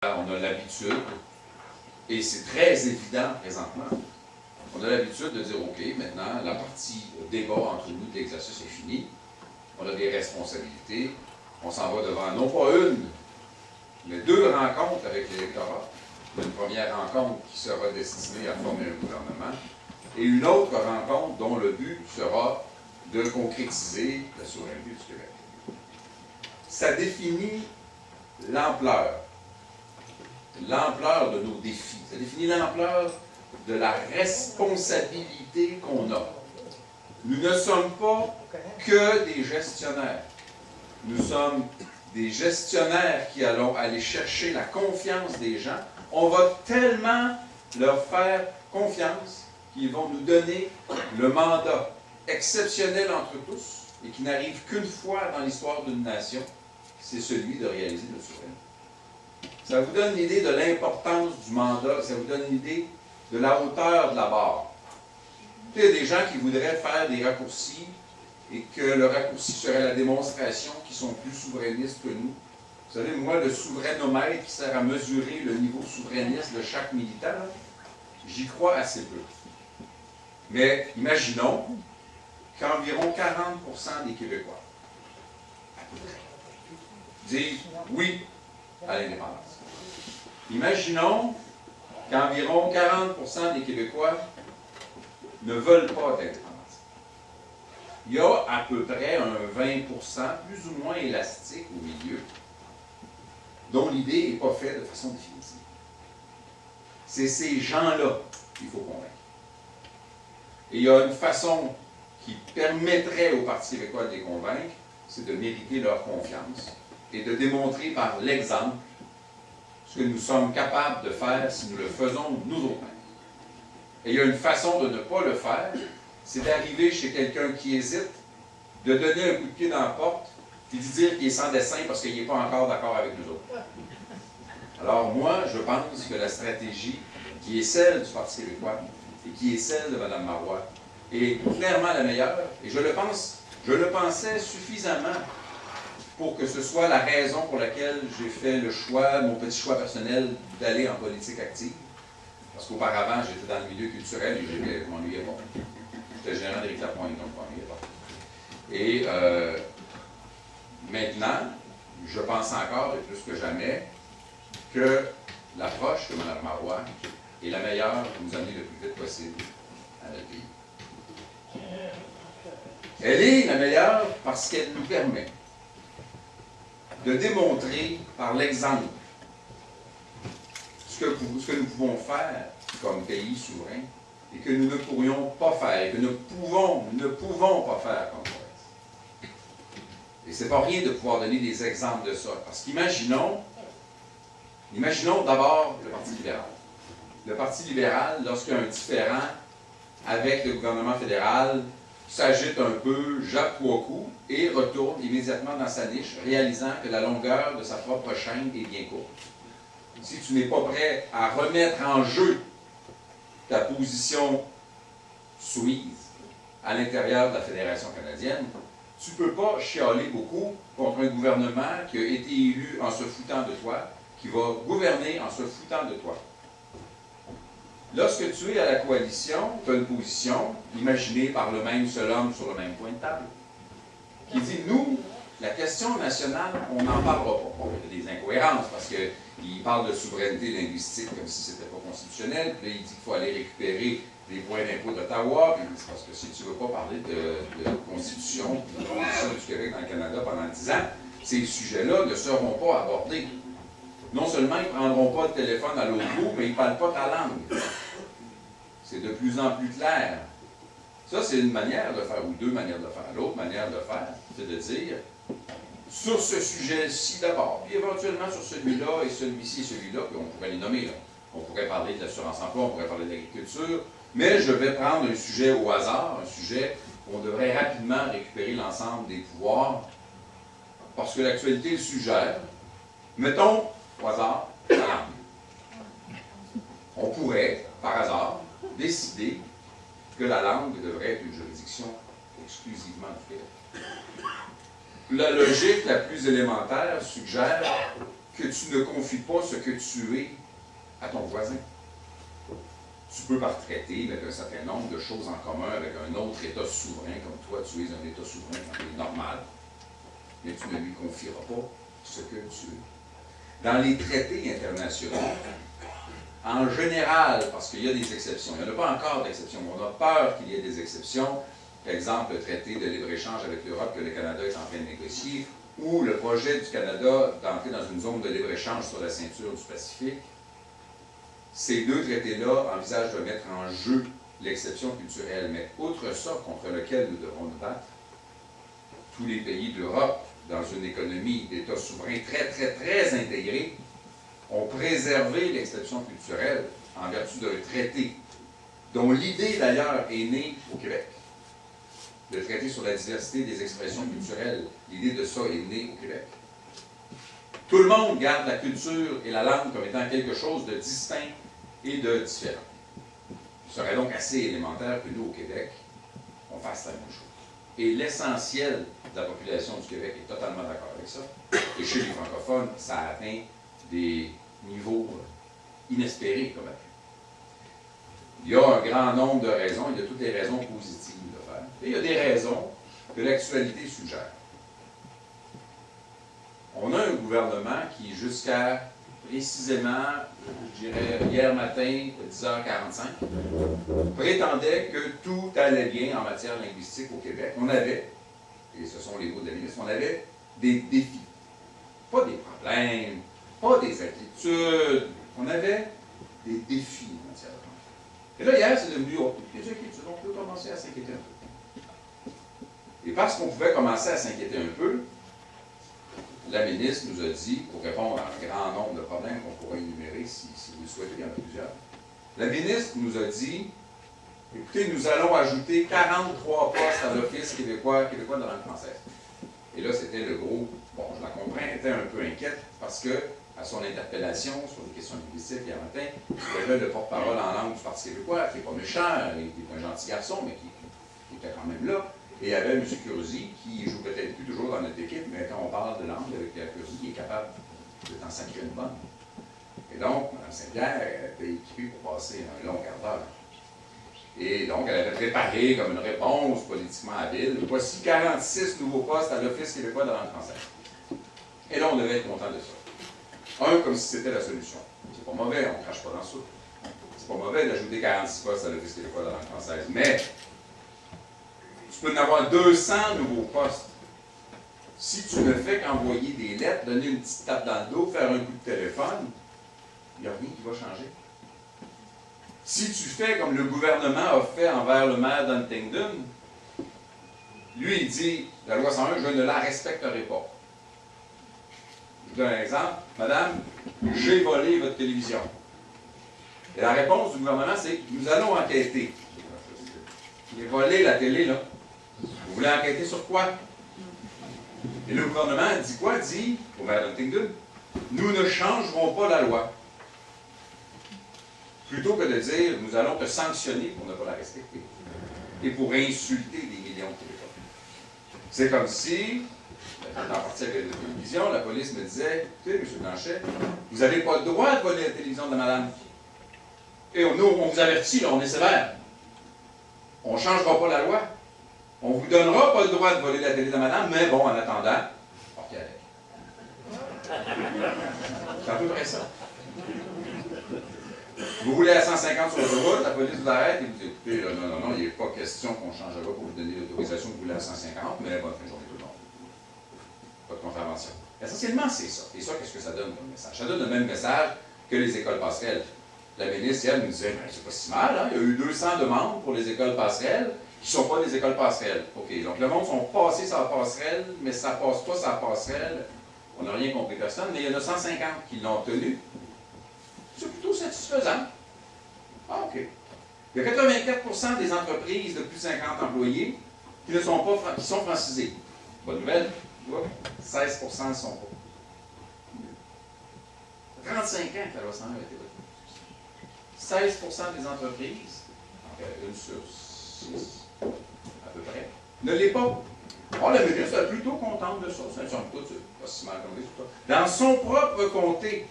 On a l'habitude, et c'est très évident présentement, on a l'habitude de dire, OK, maintenant, la partie débat entre nous de l'exercice est finie, on a des responsabilités, on s'en va devant, non pas une, mais deux rencontres avec l'électorat. Une première rencontre qui sera destinée à former un gouvernement, et une autre rencontre dont le but sera de concrétiser la souveraineté du Québec. Ça définit l'ampleur de nos défis. Ça définit l'ampleur de la responsabilité qu'on a. Nous ne sommes pas que des gestionnaires. Nous sommes des gestionnaires qui allons aller chercher la confiance des gens. On va tellement leur faire confiance qu'ils vont nous donner le mandat exceptionnel entre tous et qui n'arrive qu'une fois dans l'histoire d'une nation, c'est celui de réaliser notre souveraineté. Ça vous donne une idée de l'importance du mandat, ça vous donne une idée de la hauteur de la barre. Il y a des gens qui voudraient faire des raccourcis et que le raccourci serait la démonstration qu'ils sont plus souverainistes que nous. Vous savez, moi, le souverainomètre qui sert à mesurer le niveau souverainiste de chaque militant, j'y crois assez peu. Mais imaginons qu'environ 40% des Québécois, à peu près, disent oui à l'indépendance. Imaginons qu'environ 40% des Québécois ne veulent pas d'indépendance. Il y a à peu près un 20% plus ou moins élastique au milieu, dont l'idée n'est pas faite de façon définitive. C'est ces gens-là qu'il faut convaincre. Et il y a une façon qui permettrait au Parti québécois de les convaincre, c'est de mériter leur confiance et de démontrer par l'exemple ce que nous sommes capables de faire si nous le faisons nous autres-mêmes. Et il y a une façon de ne pas le faire, c'est d'arriver chez quelqu'un qui hésite, de donner un coup de pied dans la porte, puis de dire qu'il est sans dessein parce qu'il n'est pas encore d'accord avec nous autres. Alors moi, je pense que la stratégie qui est celle du Parti québécois et qui est celle de Mme Marois est clairement la meilleure, et je le pensais suffisamment pour que ce soit la raison pour laquelle j'ai fait le choix, mon petit choix personnel, d'aller en politique active. Parce qu'auparavant, j'étais dans le milieu culturel et je m'ennuyais pas. J'étais gérant d'Éric Lapointe, donc je m'ennuyais pas. Et maintenant, je pense encore, et plus que jamais, que l'approche de Mme Marois est la meilleure pour nous amener le plus vite possible à notre pays. Elle est la meilleure parce qu'elle nous permet de démontrer par l'exemple ce que nous pouvons faire comme pays souverain et que nous ne pourrions pas faire, et que nous ne pouvons pas faire comme province. Et c'est pas rien de pouvoir donner des exemples de ça, parce qu'imaginons d'abord le Parti libéral. Le Parti libéral, lorsqu'il y a un différend avec le gouvernement fédéral, s'agite un peu, jappe trois coups et retourne immédiatement dans sa niche, réalisant que la longueur de sa propre chaîne est bien courte. Si tu n'es pas prêt à remettre en jeu ta position soumise à l'intérieur de la Fédération canadienne, tu ne peux pas chialer beaucoup contre un gouvernement qui a été élu en se foutant de toi, qui va gouverner en se foutant de toi. Lorsque tu es à la coalition, tu as une position imaginée par le même seul homme sur le même point de table, qui dit, nous, la question nationale, on n'en parlera pas. Bon, il y a des incohérences, parce qu'il parle de souveraineté linguistique comme si ce n'était pas constitutionnel, puis là, il dit qu'il faut aller récupérer les points d'impôt d'Ottawa, puis c'est parce que si tu ne veux pas parler de constitution, de la constitution du Québec dans le Canada pendant 10 ans, ces sujets-là ne seront pas abordés. Non seulement ils ne prendront pas le téléphone à l'autre bout, mais ils ne parlent pas ta langue. C'est de plus en plus clair. Ça, c'est une manière de faire, ou deux manières de faire. L'autre manière de faire, c'est de dire, sur ce sujet-ci d'abord, puis éventuellement sur celui-là et celui-ci et celui-là, puis on pourrait les nommer, là. On pourrait parler de l'assurance-emploi, on pourrait parler de l'agriculture, mais je vais prendre un sujet au hasard, un sujet où on devrait rapidement récupérer l'ensemble des pouvoirs, parce que l'actualité le suggère. Mettons, au hasard, la langue. On pourrait, par hasard, décider que la langue devrait être une juridiction exclusivement du Québec. La logique la plus élémentaire suggère que tu ne confies pas ce que tu es à ton voisin. Tu peux par traité mettre un certain nombre de choses en commun avec un autre État souverain, comme toi, tu es un État souverain quand il est normal, mais tu ne lui confieras pas ce que tu es. Dans les traités internationaux, en général, parce qu'il y a des exceptions, il n'y en a pas encore d'exceptions, mais on a peur qu'il y ait des exceptions. Par exemple, le traité de libre-échange avec l'Europe que le Canada est en train de négocier, ou le projet du Canada d'entrer dans une zone de libre-échange sur la ceinture du Pacifique. Ces deux traités-là envisagent de mettre en jeu l'exception culturelle, mais outre ça, contre lequel nous devons nous battre, tous les pays d'Europe, dans une économie d'États souverains très intégrée, ont préservé l'exception culturelle en vertu d'un traité, dont l'idée d'ailleurs est née au Québec. Le traité sur la diversité des expressions culturelles, l'idée de ça est née au Québec. Tout le monde garde la culture et la langue comme étant quelque chose de distinct et de différent. Il serait donc assez élémentaire que nous, au Québec, on fasse la même chose. Et l'essentiel de la population du Québec est totalement d'accord avec ça. Et chez les francophones, ça a atteint des niveaux inespérés comme appui. Il y a un grand nombre de raisons, il y a toutes les raisons positives de faire. Et il y a des raisons que l'actualité suggère. On a un gouvernement qui, jusqu'à précisément, je dirais, hier matin, 10h45, prétendait que tout allait bien en matière linguistique au Québec. On avait, et ce sont les mots de la ministre, on avait des défis. Pas des problèmes, pas des inquiétudes. On avait des défis en matière de langue. Et là, hier, c'est devenu des inquiétudes. On peut commencer à s'inquiéter un peu. Et parce qu'on pouvait commencer à s'inquiéter un peu, la ministre nous a dit, pour répondre à un grand nombre de problèmes qu'on pourrait énumérer si vous le souhaitez, il y en a plusieurs, la ministre nous a dit, écoutez, nous allons ajouter 43 postes à l'Office québécois de la langue française. Et là, c'était le gros, bon, je la comprends, elle était un peu inquiète parce que, à son interpellation sur les questions linguistiques hier matin, il y avait le porte-parole en langue du Parti québécois, qui n'est pas méchant, qui est un gentil garçon, mais qui était quand même là. Et il y avait M. Curzi, qui joue peut-être plus toujours dans notre équipe, mais quand on parle de langue avec Curzi, il est capable de t'en sacrer une bonne. Et donc, Mme Saint-Pierre était équipée pour passer un long quart d'heure. Et donc, elle avait préparé comme une réponse politiquement habile. Voici 46 nouveaux postes à l'Office québécois de la langue française. Et là, on devait être content de ça. Un, comme si c'était la solution. C'est pas mauvais, on ne crache pas dans ça. C'est pas mauvais d'ajouter 46 postes à l'Office québécois de la langue française. Mais, tu peux en avoir 200 nouveaux postes. Si tu ne fais qu'envoyer des lettres, donner une petite tape dans le dos, faire un coup de téléphone, il n'y a rien qui va changer. Si tu fais comme le gouvernement a fait envers le maire d'Huntingdon, lui, il dit, la loi 101, je ne la respecterai pas. Je donne un exemple. Madame, j'ai volé votre télévision. Et la réponse du gouvernement, c'est, nous allons enquêter. J'ai volé la télé, là. Vous voulez enquêter sur quoi? Et le gouvernement dit quoi? Dit, au maire d'Huntingdon, nous ne changerons pas la loi. Plutôt que de dire, nous allons te sanctionner pour ne pas la respecter. Et pour insulter des millions de Québécois. C'est comme si, en partie avec la télévision, la police me disait, écoutez, M. Blanchet, vous n'avez pas le droit de voler la télévision de madame. Et on vous avertit, là, on est sévère. On ne changera pas la loi. On ne vous donnera pas le droit de voler la télé de madame, mais bon, en attendant, partez avec. C'est à peu près ça. Vous roulez à 150 sur l'autoroute, la police vous arrête et vous dit, écoutez, là, non, il n'est pas question qu'on change la loi pour vous donner l'autorisation de rouler à 150, mais bonne fin de journée tout le monde. Pas de contravention. Essentiellement, c'est ça. Et ça, qu'est-ce que ça donne comme message? Ça donne le même message que les écoles passerelles. La ministre, elle, nous disait, c'est pas si mal, hein? Il y a eu 200 demandes pour les écoles passerelles qui ne sont pas des écoles passerelles. OK, donc le monde sont passés sur la passerelle, mais ça ne passe pas sur la passerelle. On n'a rien compris personne, mais il y en a 150 qui l'ont obtenu. C'est plutôt satisfaisant. Ah, OK. Il y a 84% des entreprises de plus de 50 employés qui ne sont pas qui sont francisées. Bonne nouvelle, 16% ne sont pas. 35 ans que la loi 101 a été votée. 16% des entreprises, une sur 6 à peu près, ne l'est pas. Bon, la ministre est plutôt contente de ça. C'est pas si mal comme ça. Dans son propre comté,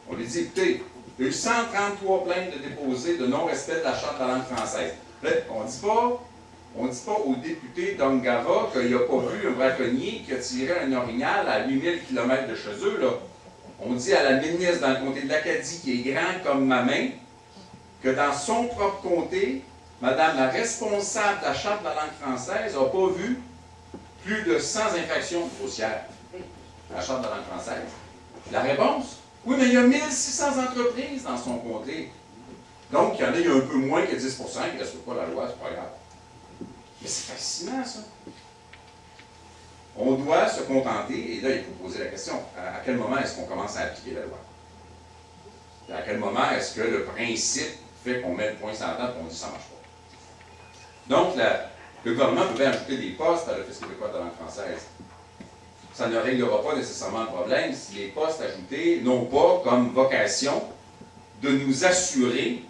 on lui dit, écoutez, il y a eu 133 plaintes de déposées de non-respect de la Charte de la langue française. Là, on ne dit pas au député d'Ongava qu'il n'a pas vu un braconnier qui a tiré un orignal à 8000 km de chez eux. Là. On dit à la ministre dans le comté de l'Acadie, qui est grand comme ma main, que dans son propre comté, Madame la responsable de la Charte de la langue française n'a pas vu plus de 100 infractions grossières à la Charte de la langue française. La réponse? Oui, mais il y a 1600 entreprises dans son comté. Donc, il y en a un peu moins que 10% qui ne respectent pas la loi, c'est pas grave. Mais c'est fascinant, ça. On doit se contenter, et là, il faut poser la question, à quel moment est-ce qu'on commence à appliquer la loi? Et à quel moment est-ce que le principe fait qu'on met le point sur la table et qu'on dit que ça ne marche pas? Donc, le gouvernement peut bien ajouter des postes à l'Office québécois de la langue française. Ça ne réglera pas nécessairement le problème si les postes ajoutés n'ont pas comme vocation de nous assurer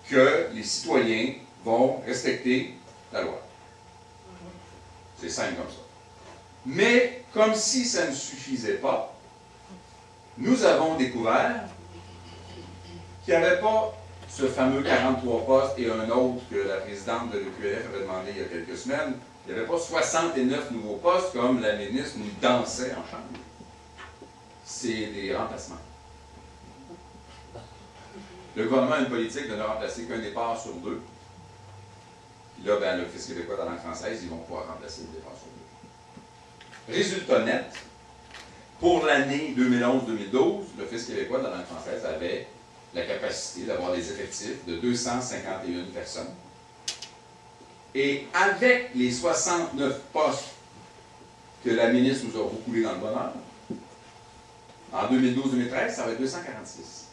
que les citoyens vont respecter la loi. C'est simple comme ça. Mais, comme si ça ne suffisait pas, nous avons découvert qu'il n'y avait pas ce fameux 43 postes et un autre que la présidente de l'EQLF avait demandé il y a quelques semaines. Il n'y avait pas 69 nouveaux postes comme la ministre nous dansait en chambre. C'est des remplacements. Le gouvernement a une politique de ne remplacer qu'un départ sur deux. Puis là, ben, l'Office québécois de la langue française, ils vont pouvoir remplacer le départ sur deux. Résultat net, pour l'année 2011-2012, l'Office québécois de la langue française avait la capacité d'avoir des effectifs de 251 personnes. Et avec les 69 postes que la ministre nous a recoulés dans le bonheur, en 2012-2013, ça va être 246.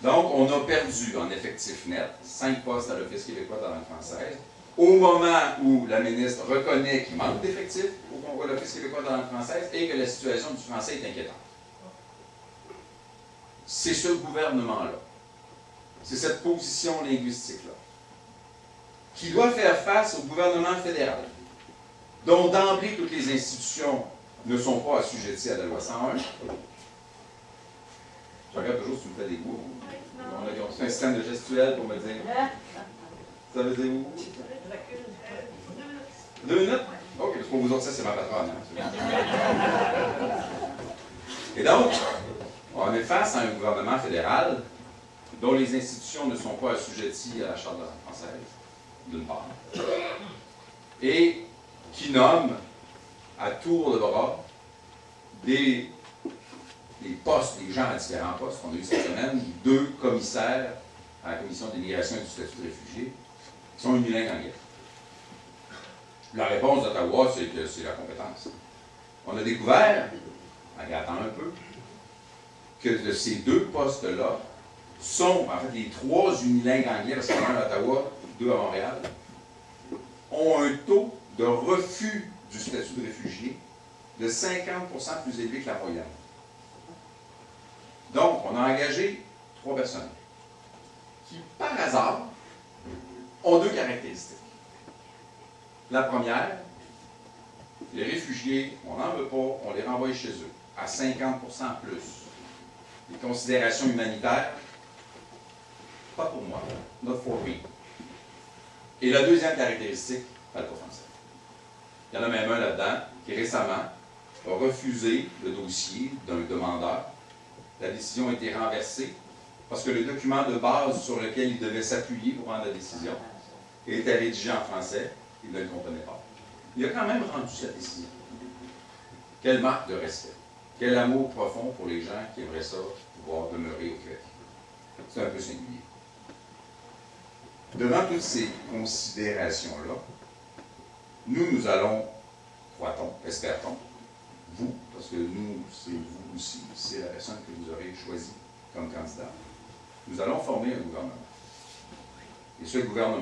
Donc, on a perdu en effectif net 5 postes à l'Office québécois de la langue française, au moment où la ministre reconnaît qu'il manque d'effectifs au l'Office québécois de la langue française et que la situation du français est inquiétante. C'est ce gouvernement-là, c'est cette position linguistique-là, qui doit faire face au gouvernement fédéral, dont d'emblée toutes les institutions ne sont pas assujetties à la loi 101. Je regarde toujours si tu me fais des coups. On a fait un système de gestuelle pour me dire. Ça veut dire où? 2 minutes? OK, parce que pour vous autres, ça, c'est ma patronne. Hein? Et donc, on est face à un gouvernement fédéral dont les institutions ne sont pas assujetties à la Charte de la langue française, d'une part, et qui nomme à tour de bras des postes, des gens à différents postes. On a eu cette semaine 2 commissaires à la Commission de l'immigration et du statut de réfugié qui sont unilingues anglais. La réponse d'Ottawa, c'est que c'est la compétence. On a découvert, en grattant un peu, que de ces 2 postes-là sont, en fait, les 3 unilingues anglais, parce qu'il y en a un à Ottawa, 2 à Montréal, ont un taux de refus du statut de réfugié de 50% plus élevé que la moyenne. Donc, on a engagé 3 personnes qui, par hasard, ont 2 caractéristiques. La première, les réfugiés, on n'en veut pas, on les renvoie chez eux, à 50% plus. Les considérations humanitaires, pas pour moi, not for me. Et la deuxième caractéristique, pas le français. Il y en a même un là-dedans qui récemment a refusé le dossier d'un demandeur. La décision a été renversée parce que le document de base sur lequel il devait s'appuyer pour prendre la décision était rédigé en français, il ne le comprenait pas. Il a quand même rendu sa décision. Quelle marque de respect, quel amour profond pour les gens qui aimeraient ça pouvoir demeurer au Québec. C'est un peu singulier. Devant toutes ces considérations-là, nous allons, croit-on, espère-t-on, vous, parce que nous, c'est vous aussi, c'est la personne que vous aurez choisie comme candidat, nous allons former un gouvernement. Et ce gouvernement